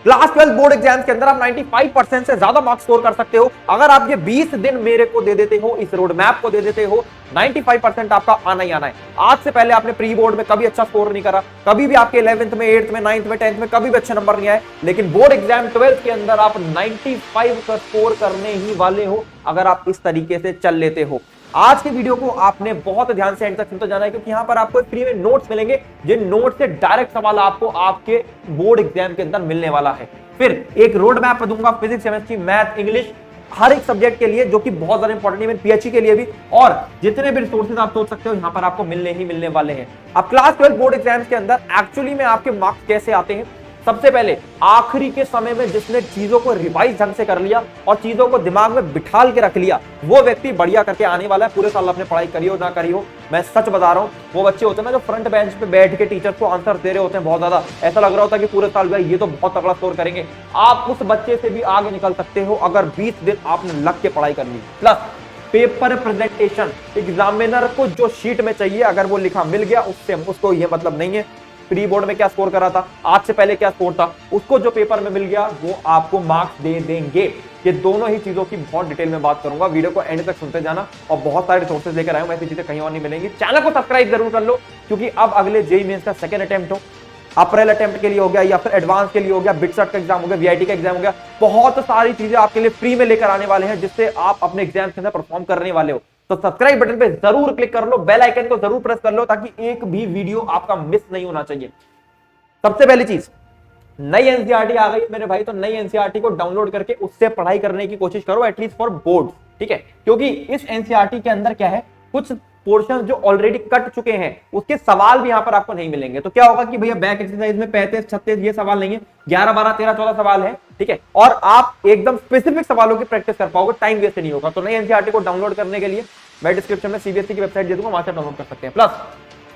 Class 12 board exams के अंदर आप 95% से ज्यादा मार्क्स स्कोर कर सकते हो अगर आप ये 20 दिन मेरे को दे देते हो, इस रोड मैप को दे देते हो। 95% आपका आना ही आना है। आज से पहले आपने प्री बोर्ड में कभी अच्छा स्कोर नहीं करा, कभी भी आपके 11th में, 8th में, 9th में, 10th में कभी भी अच्छे नंबर नहीं आए, लेकिन बोर्ड एग्जाम 12th के अंदर आप 95 का स्कोर करने ही वाले हो अगर आप इस तरीके से चल लेते हो। आज की वीडियो को आपने बहुत ध्यान से एंड तक सुनते जाना है, क्योंकि यहां पर आपको फ्री में नोट्स मिलेंगे, जिन नोट्स से डायरेक्ट सवाल आपको आपके बोर्ड एग्जाम के अंदर मिलने वाला है। फिर एक रोड मैप दूंगा फिजिक्स, केमिस्ट्री, मैथ, इंग्लिश, हर एक सब्जेक्ट के लिए, जो कि बहुत ज्यादा इंपॉर्टेंट है पीएचई के लिए भी, और जितने भी रिसोर्सेज आप सोच सकते हो यहां पर आपको मिलने ही मिलने वाले हैं। अब क्लास 12 बोर्ड एग्जाम्स के अंदर एक्चुअली में आपके मार्क्स कैसे आते हैं? सबसे पहले आखिरी के समय में जिसने चीजों को रिवाइज ढंग से कर लिया और चीजों को दिमाग में बिठाल के रख लिया, वो व्यक्ति बढ़िया करके आने वाला है। पूरे साल आपने पढ़ाई करी हो ना करी हो, मैं सच बता रहा हूं, वो बच्चे होते हैं ना जो फ्रंट बेंच पे बैठ के टीचर को आंसर दे रहे होते हैं, बहुत ज्यादा ऐसा लग रहा होता है कि पूरे साल भाई ये तो बहुत तगड़ा स्कोर करेंगे। आप उस बच्चे से भी आगे निकल सकते हो अगर 20 दिन आपने लग के पढ़ाई करनी। प्लस पेपर प्रेजेंटेशन, एग्जामिनर को जो शीट में चाहिए अगर वो लिखा मिल गया, उससे उसको ये मतलब नहीं है प्री बोर्ड में क्या स्कोर करा था, आज से पहले क्या स्कोर था, उसको जो पेपर में मिल गया वो आपको मार्क्स दे देंगे। ये दोनों ही चीजों की बहुत डिटेल में बात करूंगा, वीडियो को एंड तक सुनते जाना। और बहुत सारे रिसोर्सेज लेकर आए हूं, ऐसी चीजें कहीं और नहीं मिलेंगी। चैनल को सब्सक्राइब जरूर कर लो, क्योंकि अब अगले जेईई मेंस का सेकंड अटेम्प्ट हो, अप्रैल अटेम्प्ट के लिए हो गया या फिर एडवांस के लिए हो गया, बिटसेट का एग्जाम हो गया, वीआईटी का एग्जाम हो गया, बहुत सारी चीजें आपके लिए फ्री में लेकर आने वाले हैं, जिससे आप अपने एग्जाम के अंदर परफॉर्म करने वाले हो। तो सब्सक्राइब बटन पे जरूर क्लिक कर लो, बेल आइकन को जरूर प्रेस कर लो, ताकि एक भी वीडियो आपका मिस नहीं होना चाहिए। सबसे पहली चीज, नई एनसीईआरटी आ गई मेरे भाई, तो नई एनसीईआरटी को डाउनलोड करके उससे पढ़ाई करने की कोशिश करो, एटलीस्ट फॉर बोर्ड, ठीक है? क्योंकि इस एनसीईआरटी के अंदर क्या है, कुछ पोर्शन जो ऑलरेडी कट चुके हैं उसके सवाल भी यहां पर आपको नहीं मिलेंगे। तो क्या होगा कि भैया बैक एक्सरसाइज में 35, 36 ये सवाल नहीं है, 11, 12, 13, 14 सवाल है, ठीक है? और आप एकदम स्पेसिफिक सवालों की प्रैक्टिस कर पाओगे, टाइम वेस्ट नहीं होगा। तो नई एनसीईआरटी को डाउनलोड करने के लिए मैं डिस्क्रिप्शन में सीबीएसई की वेबसाइट दे दूंगा, वहां से डाउनलोड कर सकते हैं। प्लस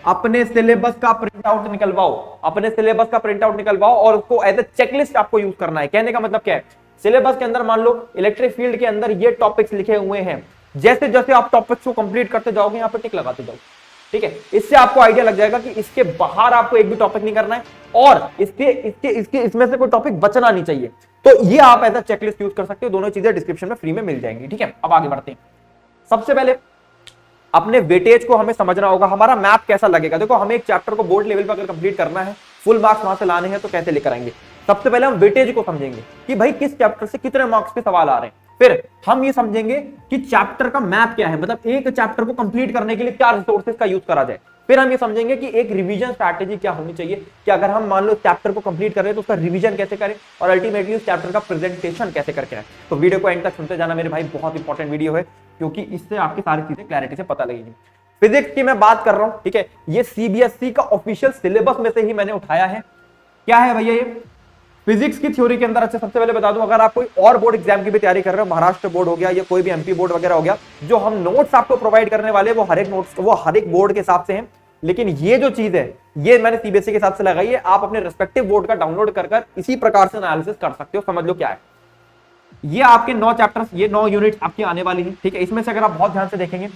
अपने सिलेबस का प्रिंट आउट निकलवाओ, अपने सिलेबस का प्रिंट आउट निकलवाओ और उसको एज ए चेकलिस्ट आपको यूज करना है। कहने का मतलब क्या है, सिलेबस के अंदर मान लो इलेक्ट्रिक फील्ड के अंदर ये टॉपिक्स लिखे हुए हैं, जैसे जैसे आप टॉपिक्स को कंप्लीट करते जाओगे यहां पर टिक लगाते जाओ, ठीक है? इससे आपको आइडिया लग जाएगा कि इसके बाहर आपको एक भी टॉपिक नहीं करना है और इसमें से कोई टॉपिक बचना नहीं चाहिए। तो ये आप एज ए चेकलिस्ट यूज कर सकते हो, दोनों चीजें डिस्क्रिप्शन में फ्री में मिल जाएंगी, ठीक है? अब आगे बढ़ते हैं। सबसे पहले अपने वेटेज को हमें समझना होगा, हमारा मैप कैसा लगेगा। देखो, हमें एक चैप्टर को बोर्ड लेवल पर अगर कंप्लीट करना है, फुल मार्क्स वहां से लाने हैं, तो कैसे लेकर आएंगे? सबसे पहले हम वेटेज को समझेंगे कि भाई किस चैप्टर से कितने मार्क्स के सवाल आ रहे हैं। फिर हम ये समझेंगे कि चैप्टर का मैप क्या है, मतलब एक चैप्टर को कंप्लीट करने के लिए क्या रिसोर्सेज का यूज करा जाए। फिर हम ये समझेंगे कि एक रिवीजन स्ट्रैटेजी क्या होनी चाहिए, कि अगर हम मान लो चैप्टर को कंप्लीट कर रहे हैं तो उसका रिवीजन कैसे करें, और अल्टीमेटली उस चैप्टर का प्रेजेंटेशन कैसे करके आए। तो वीडियो को एंड तक सुनते जाना मेरे भाई, बहुत इंपॉर्टेंट वीडियो है, क्योंकि इससे आपकी सारी चीजें क्लैरिटी से पता लगेगी। फिजिक्स की मैं बात कर रहा हूं, ठीक है? ये सीबीएसई का ऑफिशियल सिलेबस में से ही मैंने उठाया है। क्या है भैया ये? फिजिक्स की थ्योरी के अंदर, अच्छा सबसे पहले बता दूं, अगर आप कोई और बोर्ड एग्जाम की भी तैयारी कर रहे हो, महाराष्ट्र बोर्ड हो गया या कोई भी एमपी बोर्ड वगैरह हो गया, जो हम नोट्स आपको प्रोवाइड करने वाले वो हर एक नोट्स वो हर एक बोर्ड के हिसाब से हैं। लेकिन ये जो चीज है ये मैंने सीबीएसई के हिसाब से लगाई है, आप अपने रिस्पेक्टिव बोर्ड का डाउनलोड कर इसी प्रकार से एनालिसिस कर सकते हो। समझ लो क्या है ये, आपके 9 चैप्टर्स, ये 9 यूनिट आपकी आने वाली है, ठीक है? इसमें से अगर आप बहुत ध्यान से देखेंगे,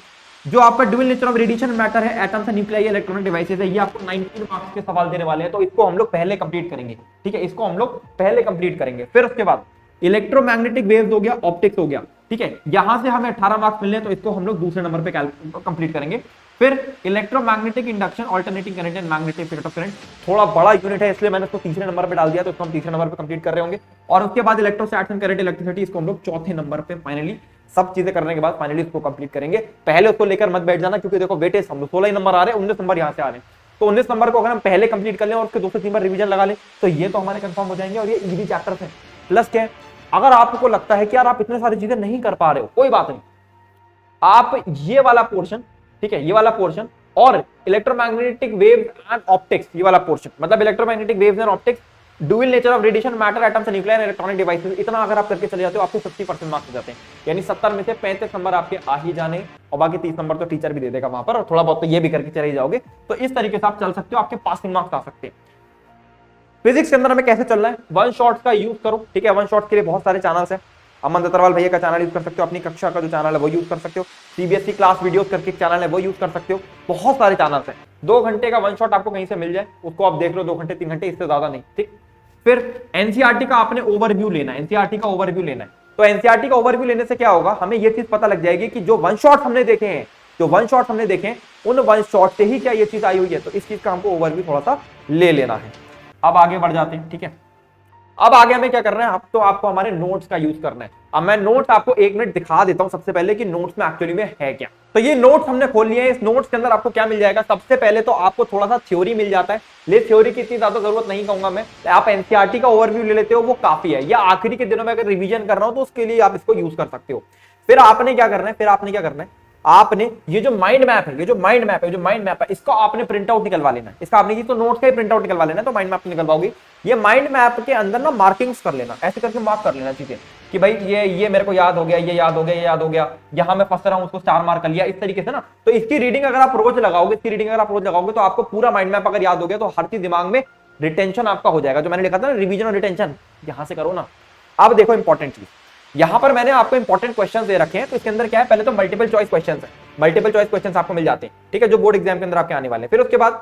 जो आपका dual nature of radiation matter है, atoms and nuclei, electronic devices है, ये आपको 19 मार्क्स के सवाल देने वाले हैं। तो इसको हम लोग पहले कंप्लीट करेंगे, ठीक है? इसको हम लोग पहले कंप्लीट करेंगे। फिर उसके बाद इलेक्ट्रोमैग्नेटिक वेव्स हो गया, ऑप्टिक्स हो गया, ठीक है? यहां से हमें 18 मार्क्स मिलने हैं, तो इसको हम लोग दूसरे नंबर पे कंप्लीट करेंगे। फिर electromagnetic induction, alternating current and magnetic field of current, थोड़ा बड़ा यूनिट है इसलिए मैंने इसको तीसरे नंबर पे डाल दिया, तो इसको हम तीसरे नंबर पे कंप्लीट कर रहे होंगे। और उसके बाद इलेक्ट्रोस्टैटिक्स एंड करंट इलेक्ट्रिसिटी, इसको हम लोग चौथे नंबर पे फाइनली सब चीजें करने के बाद फाइनली उसको कंप्लीट करेंगे। पहले उसको लेकर मत बैठ जाना, क्योंकि देखो वेटेज हम लोग 16 नंबर आ रहे हैं, 19 नंबर यहां से आ रहे हैं। तो 19 नंबर को अगर हम पहले कंप्लीट कर लें और उसके 2 से 3 बार रिवीजन लगा लें, तो ये तो हमारे कंफर्म हो जाएंगे और ये इजी चैप्टर्स हैं। प्लस क्या है, अगर आपको लगता है कि यार आप इतने सारी चीजें नहीं कर पा रहे हो, कोई बात नहीं, आप ये वाला पोर्शन, ठीक है, ये वाला पोर्शन और इलेक्ट्रोमैग्नेटिक वेव्स एंड ऑप्टिक्स, ये वाला पोर्शन, मतलब electromagnetic waves and optics, dual nature of radiation matter, atoms and nuclear electronic devices, इतना अगर आप करके चले जाते हो, आपको 50% मार्क्स हो जाते हैं। यानी 70 में से 35 नंबर आपके आ ही जाने, और बाकी 30 नंबर तो टीचर भी दे देगा वहां पर, और थोड़ा बहुत तो ये भी करके चले जाओगे। तो इस तरीके से आप चल सकते हो, आपके पासिंग मार्क्स आ सकते हैं। फिजिक्स के अंदर हमें कैसे चलना है, वन शॉट्स का यूज करो, ठीक है? वन शॉट के लिए बहुत सारे चैनल्स हैं, अमन दत्तरवाल भैया का चैनल यूज कर सकते हो, अपनी कक्षा का जो चैनल है वो यूज कर सकते हो, सीबीएसई क्लास वीडियोस करके चैनल है वो यूज कर सकते हो, बहुत सारे चैनल्स हैं। 2 घंटे का वन शॉट आपको कहीं से मिल जाए, उसको आप देख लो, 2 घंटे 3 घंटे, इससे ज्यादा नहीं, ठीक? फिर एनसीईआरटी का आपने ओवरव्यू लेना है, एनसीईआरटी का ओवरव्यू लेना है। तो एनसीईआरटी का ओवरव्यू लेने से क्या होगा, हमें ये चीज पता लग जाएगी कि जो वन शॉट हमने देखे हैं, जो वन शॉट हमने देखे हैं, उन वन शॉट से ही क्या ये चीज आई हुई है। तो इस चीज का हमको ओवरव्यू थोड़ा सा ले लेना है। अब आगे बढ़ जाते हैं, ठीक है। अब आगे हमें क्या करना है, अब तो आपको हमारे नोट्स का यूज करना है। अब मैं नोट्स आपको 1 मिनट दिखा देता हूं सबसे पहले कि नोट्स में एक्चुअली में है क्या। तो ये नोट्स हमने खोल लिए हैं। इस नोट्स के अंदर आपको क्या मिल जाएगा, सबसे पहले तो आपको थोड़ा सा थ्योरी मिल जाता है, लेकिन थ्योरी की इतनी ज्यादा जरूरत नहीं कहूंगा मैं। आप एनसीईआरटी का ओवरव्यू ले लेते हो, वो काफी है। या आखिरी के दिनों में अगर रिवीजन कर रहा हूं तो उसके लिए आप इसको यूज कर सकते हो। फिर आपने क्या करना है, आपने ये जो माइंड मैप है, जो माइंड मैप है, इसको आपने प्रिंट आउट निकलवा लेना है। इसका आपने ये तो नोट्स का ही प्रिंट आउट निकलवा लेना है, तो माइंड मैप निकलवाओगे। ये माइंड मैप के अंदर ना मार्किंग्स कर लेना, ऐसे करके मार्क कर लेना चीजें कि भाई ये मेरे को याद हो गया, ये याद हो गया, ये याद हो गया, यहां मैं फंस रहा हूं उसको 4 मार्क कर लिया, इस तरीके से ना। तो इसकी रीडिंग अगर आप रोज लगाओगे, तो आपको पूरा माइंड मैप अगर याद हो गया तो हर चीज दिमाग में रिटेंशन आपका हो जाएगा। जो मैंने लिखा था ना, रिवीजन और रिटेंशन, यहां से करो ना। अब देखो इंपॉर्टेंट चीज, यहां पर मैंने आपको इंपॉर्टेंट क्वेश्चंस दे रखे हैं। तो इसके अंदर क्या है, पहले तो मल्टीपल चॉइस क्वेश्चंस है, मल्टीपल चॉइस क्वेश्चंस आपको मिल जाते हैं, ठीक है, जो बोर्ड एग्जाम के अंदर आपके आने वाले हैं। फिर उसके बाद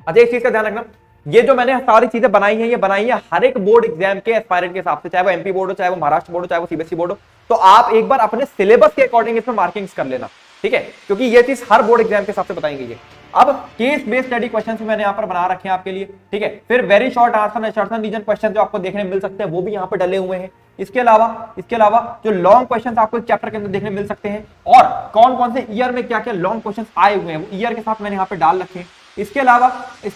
अच्छा एक चीज का ध्यान रखना, ये जो मैंने सारी चीजें बनाई हैं, ये बनाई है हर एक बोर्ड एग्जाम के एस्पायरेंट के हिसाब से, चाहे वो एमपी बोर्ड हो, चाहे वो महाराष्ट्र बोर्ड हो, चाहे वो सीबीएसई बोर्ड हो। तो आप एक बार अपने सिलेबस के अकॉर्डिंग इसमें मार्किंग्स कर लेना, ठीक है, क्योंकि ये चीज हर बोर्ड एग्जाम के हिसाब से बताई गई है। अब केस बेस्ड स्टडी क्वेश्चंस भी मैंने यहाँ पर बना रखे हैं आपके लिए, ठीक है। फिर very short answer reason question जो आपको देखने मिल सकते हैं, वो भी यहाँ पर डले हुए हैं। इसके अलावा जो लॉन्ग क्वेश्चंस आपको इस चैप्टर के अंदर देखने मिल सकते हैं, और कौन कौन से ईयर में क्या क्या लॉन्ग क्वेश्चंस आए हुए हैं, वो ईयर के साथ मैंने यहाँ पे डाल रखे हैं। इसके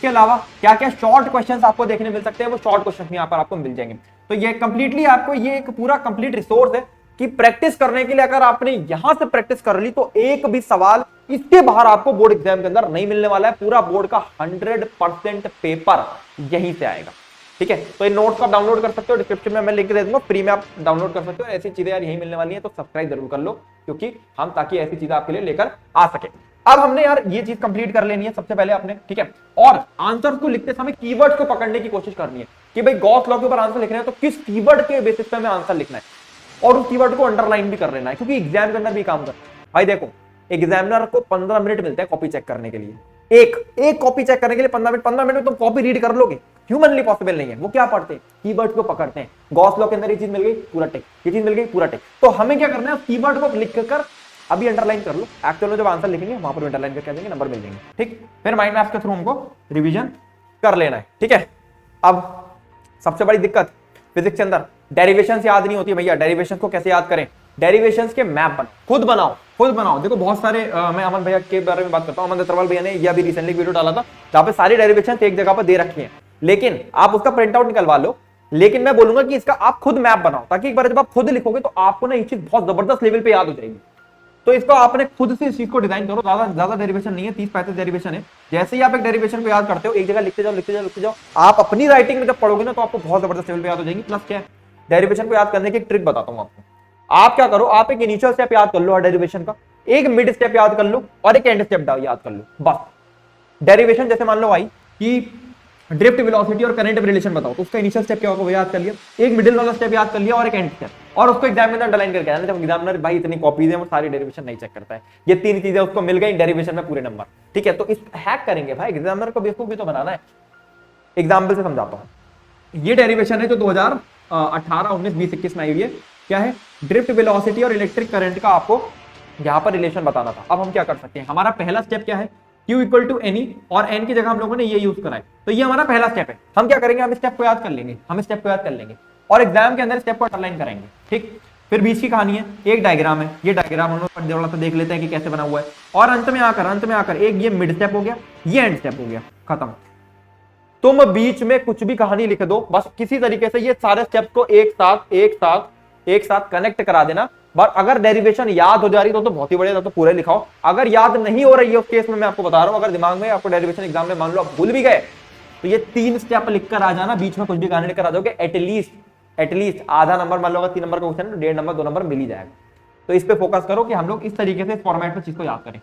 अलावा क्या क्या शॉर्ट क्वेश्चंस आपको देखने मिल सकते हैं, वो शॉर्ट क्वेश्चंस भी यहाँ पर आपको मिल जाएंगे। तो ये कंप्लीटली आपको ये एक पूरा कंप्लीट रिसोर्स है कि प्रैक्टिस करने के लिए अगर आपने यहां से प्रैक्टिस कर ली तो एक भी सवाल इसके बाहर आपको बोर्ड एग्जाम के अंदर नहीं मिलने वाला है। पूरा बोर्ड का 100% पेपर यहीं से आएगा, ठीक है। तो ये नोट्स आप डाउनलोड कर सकते हो, डिस्क्रिप्शन में मैं लिंक दे दूंगा, फ्री में आप डाउनलोड कर सकते हो। ऐसी चीजें यार यही मिलने वाली हैं, तो सब्सक्राइब जरूर कर लो, क्योंकि हम ताकि ऐसी चीजें आपके लिए लेकर आ सके। अब हमने यार ये चीज कंप्लीट कर लेनी है सबसे पहले आपने, ठीक है। और आंसर को लिखते समय कीवर्ड्स को पकड़ने की कोशिश करनी है कि भाई गॉस लॉ के ऊपर आंसर लिखना है तो किस कीवर्ड के बेसिस पे हमें आंसर लिखना है, और उस कीवर्ड को अंडरलाइन भी कर लेना है, क्योंकि एग्जाम के अंदर भी काम कर। भाई देखो, एग्जामिनर को 15 मिनट मिलते हैं कॉपी चेक करने के लिए, एक कॉपी चेक करने के लिए 15 मिनट में तुम कॉपी रीड कर लोगे? ह्यूमनली पॉसिबल नहीं है। वो क्या पढ़ते हैं, कीवर्ड्स को पकड़ते हैं। गॉस लॉ के अंदर ये चीज मिल गई, पूरा टिक, ये चीज मिल गई, पूरा टिक। तो हमें क्या करना है, कीवर्ड को लिख कर अभी अंडरलाइन कर लो, एक्चुअल में जब आंसर लिखेंगे वहां पर अंडरलाइन करके देंगे, नंबर मिल जाएंगे, ठीक। फिर माइंड मैप्स के थ्रू हमको रिवीजन कर लेना है, ठीक है। अब सबसे बड़ी दिक्कत फिजिक्स के अंदर डेरिवेशंस याद नहीं होती है भैया। डेरिवेशंस को कैसे याद करें, डेरिवेशंस के मैप खुद बनाओ। देखो बहुत सारे मैं अमन भैया के बारे में बात करता हूं, अमन दत्तरवाल भैया ने यह भी रिसेंटली वीडियो डाला था जहां पे सारी डेरिवेशंस एक जगह पर दे रखी हैं, लेकिन आप उसका प्रिंट आउट निकलवा लो। लेकिन मैं बोलूंगा कि इसका आप खुद मैप बनाओ, ताकि एक बार जब आप खुद लिखोगे तो आपको ना ये चीज बहुत जबरदस्त लेवल पे याद हो जाएगी। तो इसको आपने खुद से इस चीज को डिजाइन करो। ज्यादा डेरिवेशन नहीं है, 30-35 डेरिवेशन है। जैसे ही आप एक डेरिवेशन को याद करते हो, एक जगह लिखते जाओ, आप अपनी राइटिंग में जब पढ़ोगे ना तो आपको बहुत जबरदस्त लेवल पे याद हो जाएगी। प्लस क्या है, डेरिवेशन को याद करने की एक ट्रिक बताता हूं आपको। आप क्या करो, आप एक इनिशियल स्टेप याद कर लो हर डेरिवेशन का, एक मिड स्टेप याद कर लो और एक एंड स्टेप याद कर लो, बस। डेरिवेशन जैसे मान लो भाई कि ड्रिफ्ट वेलोसिटी और करंट रिलेशन बताओ, तो उसका इनिशियल स्टेप क्या होगा वो याद कर लिया, एक मिडिल वाला स्टेप याद कर लिया और एक एंड स्टेप, और उसको एग्जाम में अंडरलाइन करके आना। जब एग्जामिनर भाई इतनी कॉपीज है वो सारी डेरिवेशन नहीं चेक करता है, ये 3 चीजें उसको मिल गई डेरिवेशन में पूरे नंबर, ठीक है। तो इस हैक करेंगे भाई, एग्जामिनर को बेवकूफ भी तो बनाना है। एग्जाम्पल से समझाता हूं, ये डेरिवेशन है जो 2018, 19, 20, 21 में आई हुई है। क्या है, ड्रिफ्ट वेलोसिटी और इलेक्ट्रिक करंट का आपको यहां पर रिलेशन बताना था। अब हम क्या कर सकते हैं, हमारा पहला स्टेप क्या है, Q इक्वल टू एनी, और एन की जगह हम लोगों ने ये यूज करा है, तो ये हमारा पहला स्टेप है। हम क्या करेंगे, हम स्टेप को याद कर लेंगे, और एग्जाम के अंदर स्टेप को अंडरलाइन करेंगे, ठीक। फिर बीच की कहानी है, एक डायग्राम है, ये डायग्राम हम लोग थोड़ा सा देख लेते हैं कि कैसे बना हुआ है, और अंत में आकर एक ये मिड स्टेप हो गया, ये एंड स्टेप हो गया, खत्म। तुम बीच में कुछ भी कहानी लिख दो, बस किसी तरीके से ये सारे स्टेप को एक साथ कनेक्ट करा देना। बट अगर डेरिवेशन याद हो जा रही तो बहुत ही बढ़िया, तो पूरे लिखाओ। अगर याद नहीं हो रही है उस केस में मैं आपको बता रहा हूं, अगर दिमाग में आपको डेरिवेशन एग्जाम में मान लो आप भूल भी गए, तो ये 3 स्टेप लिखकर आ जाना, बीच में कुछ भी कहानी लिखकर आ जाओगे, एटलीस्ट आधा नंबर मान लो, अगर 3 नंबर का क्वेश्चन 1.5 नंबर 2 नंबर मिल ही जाएगा। तो इस पे फोकस करो कि हम लोग इस तरीके से फॉर्मेट में चीज को याद करें।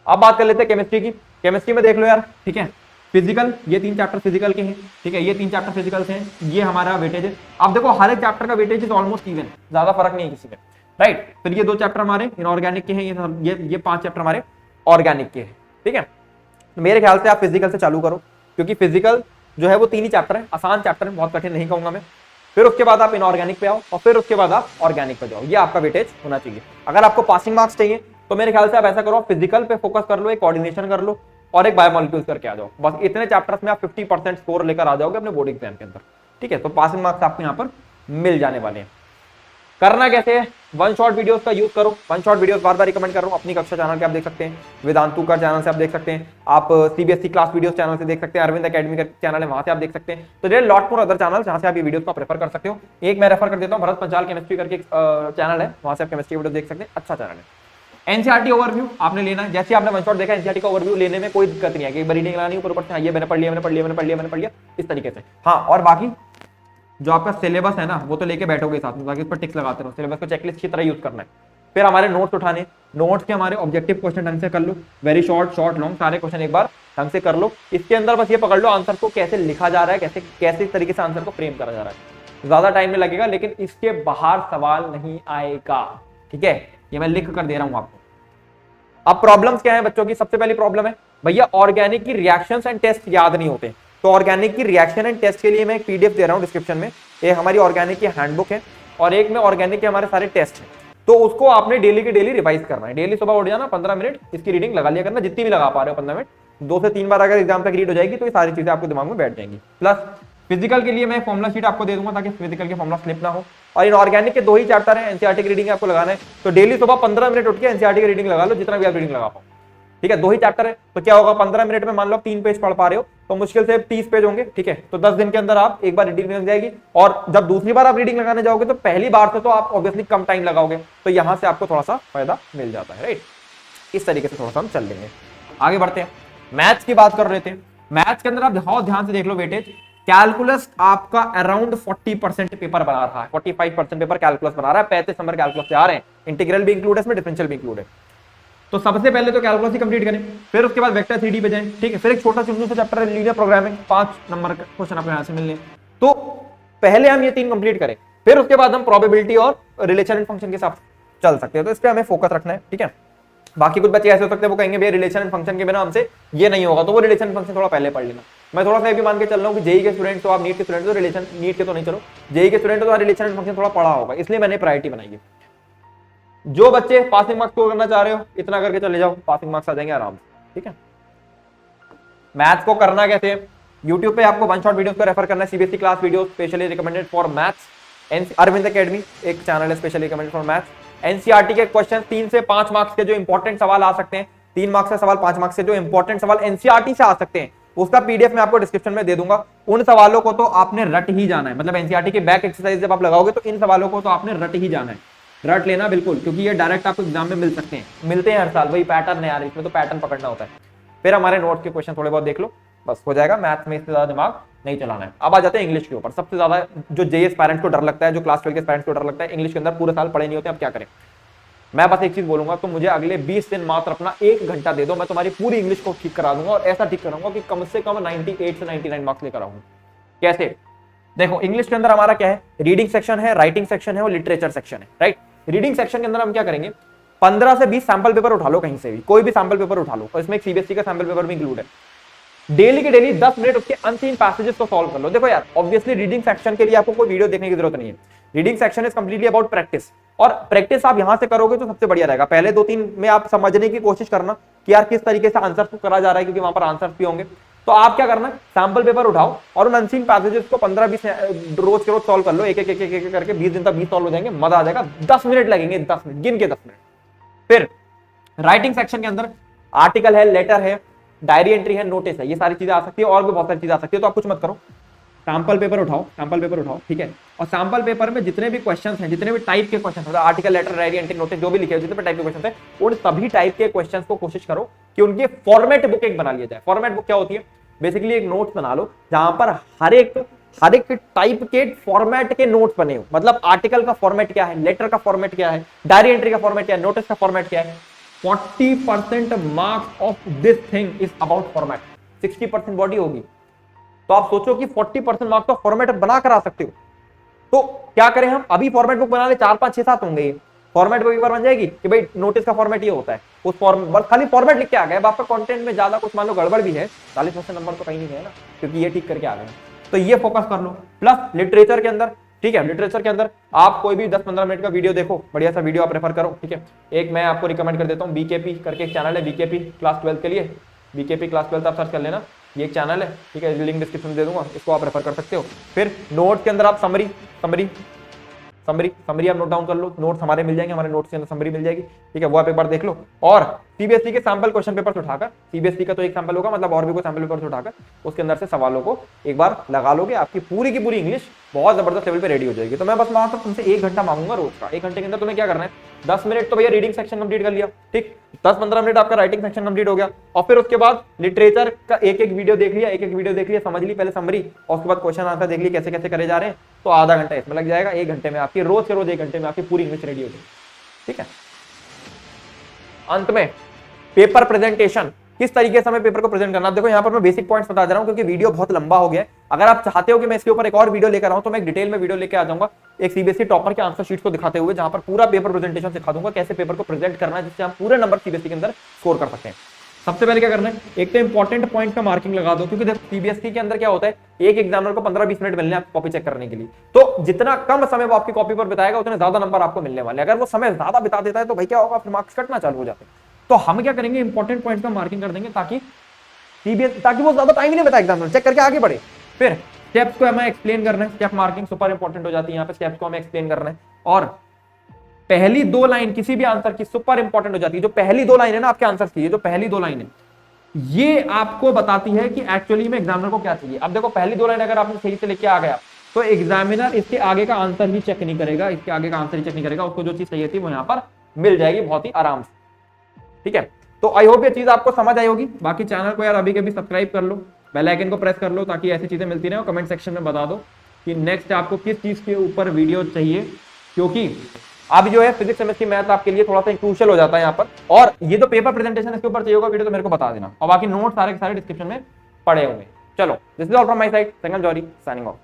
अब बात कर लेते हैं केमिस्ट्री की। केमिस्ट्री में देख लो यार, ठीक है, फिजिकल, ये 3 चैप्टर फिजिकल के हैं, ठीक है, ये 3 चैप्टर फिजिकल से हैं, ये हमारा वेटेज है। अब देखो हर एक चैप्टर का वेटेज इज ऑलमोस्ट इवन, ज्यादा फर्क नहीं है किसी में, राइट। फिर ये 2 चैप्टर हमारे इनऑर्गेनिक के हैं, ये 5 चैप्टर हमारे ऑर्गेनिक के हैं, ठीक है। तो मेरे ख्याल से आप फिजिकल से चालू करो, क्योंकि फिजिकल जो है वो 3 ही चैप्टर है, आसान चैप्टर है, बहुत कठिन नहीं कहूंगा मैं। फिर उसके बाद आप इनऑर्गेनिक पे आओ और फिर उसके बाद आप ऑर्गेनिक पे जाओ। ये आपका वेटेज होना चाहिए। अगर आपको पासिंग मार्क्स चाहिए तो मेरे ख्याल से आप ऐसा करो, फिजिकल पे फोकस कर लो, एक कोऑर्डिनेशन कर लो और एक बायोमोलिक्यूल्स करके आ जाओ। बस इतने चैप्टर्स में आप 50% स्कोर लेकर आ जाओगे अपने बोर्ड एग्जाम के अंदर, ठीक है। तो पासिंग मार्क्स आपको यहाँ पर मिल जाने वाले हैं। करना कैसे है, वन शॉट वीडियोस का यूज करो। वन शॉट वीडियोस बार बार रिकमेंड कर रहा हूं, अपनी कक्षा चैनल के आप देख सकते हैं, वेदांतु का चैनल से आप देख सकते हैं, आप सीबीएसई क्लास वीडियोस चैनल से देख सकते हैं, अरविंद एकेडमी का चैनल है वहां से आप देख सकते हैं। तो there lot more other channel जहां से आप ये वीडियोस को प्रेफर कर सकते हो। एक मैं रेफर कर देता हूं, भरत पंचाल केमिस्ट्री करके चैनल है, वहां से आप केमिस्ट्री वीडियो देख सकते हैं, अच्छा चैनल है। एनसीईआरटी ओवरव्यू आपने लेना है, जैसे आपने वन शॉट देखा, एनसीईआरटी का ओवरव्यू लेने में कोई दिक्कत नहीं है कि एक बार रीडिंग लानी ऊपर से ये मैंने पढ़ लिया, मैंने पढ़ लिया, मैंने पढ़ लिया, मैंने पढ़ लिया, इस तरीके से। हाँ, और बाकी जो आपका सिलेबस है ना वो तो लेके बैठोगे साथ में, ताकि उस पर टिक्स लगाते रहो। सिलेबस को चेकलिस्ट की तरह यूज करना है। फिर हमारे नोट्स उठाने, नोट्स के हमारे ऑब्जेक्टिव क्वेश्चन ढंग से कर लो, वेरी शॉर्ट, शॉर्ट, लॉन्ग, सारे क्वेश्चन एक बार ढंग से कर लो। इसके अंदर बस ये पकड़ लो आंसर को कैसे लिखा जा रहा है, कैसे कैसे तरीके से आंसर को फ्रेम करा जा रहा है। ज्यादा टाइम नहीं लगेगा, लेकिन इसके बाहर सवाल नहीं आएगा, ठीक है। ये मैं लिख कर दे रहा हूं आपको। अब प्रॉब्लम्स क्या है बच्चों की, सबसे पहली प्रॉब्लम है भैया ऑर्गेनिक की रिएक्शंस एंड टेस्ट याद नहीं होते। तो ऑर्गेनिक की रिएक्शन एंड टेस्ट के लिए मैं एक पीडीएफ दे रहा हूं डिस्क्रिप्शन में। एक हमारी ऑर्गेनिक की हैंडबुक है और एक में ऑर्गेनिक के हमारे सारे टेस्ट हैं। तो उसको आपने डेली के डेली रिवाइज करना है। डेली सुबह उठ जाना, 15 मिनट इसकी रीडिंग लगा लिया करना, जितनी भी लगा पा रहे हो 15 मिनट, 2 से 3 बार अगर एग्जाम तक रीड हो जाएगी तो ये सारी चीजें आपके दिमाग में बैठ जाएंगी। प्लस फिजिकल के लिए मैं फॉर्मुला शीट आपको दे दूंगा ताकि फिजिकल के फॉर्मुला स्लिप ना हो। और इन ऑर्गेनिक के 2 ही चैप्टर है, एनसीईआरटी की रीडिंग आपको लगाना है। तो डेली सुबह 15 मिनट उठ के एनसीईआरटी की रीडिंग लगा लो, जितना भी आप रीडिंग लगा पाओ, ठीक है। 2 ही चैप्टर है तो क्या होगा, 15 मिनट में मान लो 3 पेज पढ़ पा रहे हो तो मुश्किल से 30 पेज होंगे, ठीक है। तो 10 दिन के अंदर आप एक बार रीडिंग लग जाएगी। और जब दूसरी बार आप रीडिंग लगाने जाओगे तो पहली बार से तो आप ऑब्वियसली कम टाइम लगाओगे, तो यहां से आपको थोड़ा सा फायदा मिल जाता है, राइट। इस तरीके से थोड़ा सा हम चल लेंगे, आगे बढ़ते हैं। मैथ्स की बात कर रहे थे। मैथ्स के अंदर आप बहुत ध्यान से देख लो वेटेज, कैलकुलस आपका अराउंड 40% पेपर बना रहा है, 45% पेपर कैलकुलस बना रहा है, 35 नंबर कैलकुलस से आ रहे हैं। इंटीग्रल भी इंक्लूड है इसमें, डिफरेंशियल भी इंक्लूड है। तो सबसे पहले तो कैलकुलस ही कंप्लीट करें, फिर उसके बाद वेक्टर 3D पे जाएं, ठीक है। फिर एक छोटा चुन्नू सा चैप्टर है लीनियर प्रोग्रामिंग, 5 नंबर का क्वेश्चन आपको यहां से मिलने। तो पहले हम ये 3 कंप्लीट करें, फिर उसके बाद हम प्रोबेबिलिटी और रिलेशन एंड फंक्शन के साथ चल सकते हैं। तो इस पे हमें फोकस रखना है, ठीक है। बाकी कुछ बच्चे ऐसे हो सकते हैं वो कहेंगे भैया रिलेशन एंड फंक्शन के बिना हमसे ये नहीं होगा, तो वो रिलेशन फंक्शन थोड़ा पहले पढ़ लेना। मैं थोड़ा सा ये भी मान के चल रहा हूँ कि जेई के स्टूडेंट तो आप नीट के स्टूडेंट तो रिलेशन, नीट के तो नहीं चलो, जेई के स्टूडेंट तो रिलेशन एंड फंक्शन थोड़ा पढ़ा होगा, इसलिए मैंने प्रायोरिटी बनाई है। जो बच्चे पासिंग मार्क्स स्कोर करना चाह रहे हो इतना करके चले जाओ, पासिंग मार्क्स आ जाएंगे आराम से, ठीक है। मैथ्स को करना कैसे, YouTube पे आपको वन शॉट वीडियोस को रेफर करना है, CBSE class videos specially recommended for maths. Arvind academy एक चैनल है specially recommended for maths. NCERT के क्वेश्चन 3 से 5 मार्क्स के जो इंपॉर्टेंट सवाल आ सकते हैं, 3 मार्क्स से सवाल, 5 मार्क्स से जो इंपॉर्टेंट सवाल एनसीईआरटी से आ सकते हैं, उसका पीडीएफ मैं आपको डिस्क्रिप्शन में दे दूंगा। उन सवालों को तो आपने रट ही जाना है, मतलब एनसीईआरटी के बैक एक्सरसाइज जब आप लगाओगे तो इन सवालों को तो आपने रट ही जाना है, रट लेना बिल्कुल, क्योंकि ये डायरेक्ट आपको एग्जाम में मिल सकते हैं, मिलते हैं हर साल, वही पैटर्न है यार, इसमें तो पैटर्न पकड़ना होता है। फिर हमारे नोट के क्वेश्चन थोड़े बहुत देख लो, बस हो जाएगा। मैथ्स में इससे ज्यादा दिमाग नहीं चलाना है। अब आ जाते हैं इंग्लिश के ऊपर। सबसे ज्यादा जो जेएस पेरेंट्स को डर लगता है, जो क्लास 12 के पेरेंट्स को डर लगता है, इंग्लिश के अंदर पूरे साल पढ़े नहीं होते, अब क्या करें। मैं बस एक चीज बोलूंगा, तो मुझे अगले 20 दिन मात्र अपना 1 घंटा दे दो, मैं तुम्हारी पूरी इंग्लिश को ठीक करा दूंगा, और ऐसा ठीक कराऊंगा कि कम से कम 98 से 99 मार्क्स लेकर आऊंगा। कैसे, देखो इंग्लिश के अंदर हमारा क्या है, रीडिंग सेक्शन है, राइटिंग सेक्शन है और लिटरेचर सेक्शन है, राइट। रीडिंग सेक्शन के अंदर हम क्या करेंगे, 15 से 20 सैंपल पेपर उठा लो, कहीं से भी कोई भी सैंपल पेपर उठा लो, और इसमें एक सीबीएसई का सैंपल पेपर भी इंक्लूड है। डेली के डेली 10 मिनट उसके अनसीन पैसेजेस को सॉल्व कर लो। देखो यार, ऑब्वियसली रीडिंग सेक्शन के लिए आपको कोई वीडियो देखने की जरूरत नहीं है, reading section is completely about practice, और प्रैक्टिस आप यहां से करोगे तो सबसे बढ़िया रहेगा। पहले 2-3 में आप समझने की कोशिश करना कि यार किस तरीके से आंसर करा जा रहा है, क्योंकि वहां पर आंसर भी होंगे। तो आप क्या करना, सैंपल पेपर उठाओ और उन अनसीन पैसेजेस को 15-20 रोज के रोज सॉल्व कर लो, एक एक करके 20 दिन तक 20 सॉल्व हो जाएंगे, मजा आ जाएगा। 10 मिनट लगेंगे, 10 मिनट गिन के 10 मिनट। फिर राइटिंग सेक्शन के अंदर आर्टिकल है, लेटर है, डायरी एंट्री है, नोटिस है, ये सारी चीजें आ सकती है, और भी बहुत सारी चीजें आ सकती है। तो आप कुछ मत करो, सैंपल पेपर उठाओ, सैंपल पेपर उठाओ, ठीक है। और सैंपल पेपर में जितने भी क्वेश्चंस हैं, जितने भी टाइप के क्वेश्चन होते हैं, article, letter, diary entry, notice, जो भी लिखे हैं, जितने भी टाइप के क्वेश्चन हैं, उन सभी टाइप के क्वेश्चंस को कोशिश करो कि उनके फॉर्मेट बुक एक बना लिया जाए। फॉर्मेट बुक क्या होती है, बेसिकली एक नोट्स बना लो जहां पर हर एक टाइप के फॉर्मेट के नोट्स बने हो। मतलब आर्टिकल का फॉर्मेट क्या है, लेटर का फॉर्मेट क्या है, डायरी एंट्री का फॉर्मेट क्या है, नोटिस का फॉर्मेट क्या है। 40% marks of this thing is about format, 60% body होगी। तो आप सोचो कि 40% मार्क्स का फॉर्मेट बना कर आ सकते हो। तो क्या करें हम, अभी फॉर्मेट बुक बना ले, 4, 5, 6, 7 होंगे, फॉर्मेट पे पेपर बन जाएगी कि भाई नोटिस का फॉर्मेट ये होता है, उस फॉर्म बस खाली फॉर्मेट लिख के आ गए। अब आपका कंटेंट में ज्यादा कुछ मान लो गड़बड़ भी है, 40% नंबर तो कहीं नहीं है ना, क्योंकि ये ठीक करके आ गए। तो ये फोकस कर लो। प्लस लिटरेचर के अंदर, ठीक है, लिटरेचर के अंदर आप कोई भी 10-15 मिनट का वीडियो देखो, बढ़िया सा वीडियो आप रेफर करो, ठीक है। एक मैं आपको रिकमेंड कर देता हूँ, बीकेपी करके एक चैनल है, बीकेपी क्लास 12 के लिए, बीकेपी क्लास 12 आप सर्च कर लेना, ये एक चैनल है, ठीक है, लिंक डिस्क्रिप्शन दे दूंगा, इसको आप रेफर कर सकते हो। फिर नोट के अंदर आप समरी समरी आप नोट डाउन कर लो, नोट्स हमारे मिल जाएंगे, हमारे नोट्स के अंदर समरी मिल जाएगी, ठीक है, वो आप एक बार देख लो। और सीबीएसई के सैंपल क्वेश्चन पेपर उठाकर, सीबीएसई का तो एक सैंपल होगा, मतलब और भी कोई सैंपल पेपर उठाकर उसके अंदर से सवालों को एक बार लगा लोगे, आपकी पूरी की पूरी इंग्लिश बहुत जबरदस्त लेवल पे रेडी हो जाएगी। तो मैं बस वहां तक तुमसे 1 घंटा मांगूंगा रोज का। 1 घंटे के अंदर तुम्हें क्या करना है, 10 मिनट तो भैया रीडिंग सेक्शन कंप्लीट कर लिया, ठीक, 10-15 मिनट आपका राइटिंग सेक्शन कंप्लीट हो गया, और फिर उसके बाद लिटरेचर का एक एक वीडियो देख लिया, समझ ली पहले समरी, और उसके बाद क्वेश्चन आंसर देख ली कैसे कैसे करे जा रहे हैं, तो आधा घंटा इसमें लग जाएगा। 1 घंटे में आपकी रोज के रोज 1 घंटे में आपकी पूरी इंग्लिश रेडी हो जाएगी, ठीक है। अंत में पेपर प्रेजेंटेशन, किस तरीके से हमें पेपर को प्रेजेंट करना। देखो यहाँ पर मैं बेसिक पॉइंट्स बता दे रहा हूँ क्योंकि वीडियो बहुत लंबा हो गया है। अगर आप चाहते हो कि मैं इसके ऊपर एक और वीडियो लेकर आऊं तो मैं एक डिटेल में वीडियो लेकर आ जाऊंगा, एक सीबीएसई टॉपर के आंसर शीट को दिखाते हुए, जहां पर पूरा पेपर प्रेजेंटेशन सिखा दूंगा कैसे पेपर को प्रेजेंट करना है, जिससे हम पूरे नंबर सीबीएसई के अंदर स्कोर कर सकते हैं। सबसे पहले क्या करना है, एक तो इंपॉर्टेंट पॉइंट का मार्किंग लगा दो, क्योंकि देखो सीबीएसई के अंदर क्या होता है, एक एग्जामिनर को 15-20 मिनट मिलने आपको कॉपी चेक करने के लिए, तो जितना कम समय वो आपकी कॉपी पर बिताएगा उतने ज्यादा नंबर आपको मिलने वाले। अगर वो समय ज्यादा बिता देता है तो भाई क्या होगा, फिर मार्क्स कटना चालू हो जाते हैं। तो हम क्या करेंगे, इंपॉर्टेंट पॉइंट का मार्किंग कर देंगे ताकि वो ज्यादा टाइम ही नहीं बिता एग्जामिनर, चेक करके आगे बढ़े। फिर स्टेप्स को हमें एक्सप्लेन करना है, स्टेप मार्किंग सुपर इंपॉर्टेंट हो जाती है, यहाँ पे स्टेप्स को हमें एक्सप्लेन करना है। और पहली 2 लाइन किसी भी आंसर की सुपर इंपॉर्टेंट हो जाती है। जो पहली 2 लाइन है ना आपके आंसर की, ये जो पहली 2 लाइन है ये आपको बताती है कि एक्चुअली में एग्जामिनर को क्या चाहिए। अब देखो पहली 2 लाइन अगर आपने सही से लेके आ गया तो एग्जामिनर इसके आगे का आंसर ही चेक नहीं करेगा, इसके आगे का आंसर ही चेक नहीं करेगा, उसको जो चीज चाहिए थी वो यहाँ पर मिल जाएगी बहुत ही आराम से, ठीक है। तो आई होप ये चीज आपको समझ आई होगी। बाकी चैनल को यार अभी के भी सब्सक्राइब कर लो, बेल आइकन को प्रेस कर लो, ताकि ऐसी चीजें मिलती रहे। कमेंट सेक्शन में बता दो कि नेक्स्ट आपको किस चीज के ऊपर वीडियो चाहिए, क्योंकि अब जो है फिजिक्स केमिस्ट्री मैथ आपके लिए थोड़ा सा क्रूशियल हो जाता है यहाँ पर। और ये तो पेपर प्रेजेंटेशन इसके ऊपर चाहिए होगा वीडियो तो मेरे को बता देना, और बाकी नोट सारे के सारे डिस्क्रिप्शन में पड़े होंगे। चलो, this is all from my side, Sangam Jauhari signing of.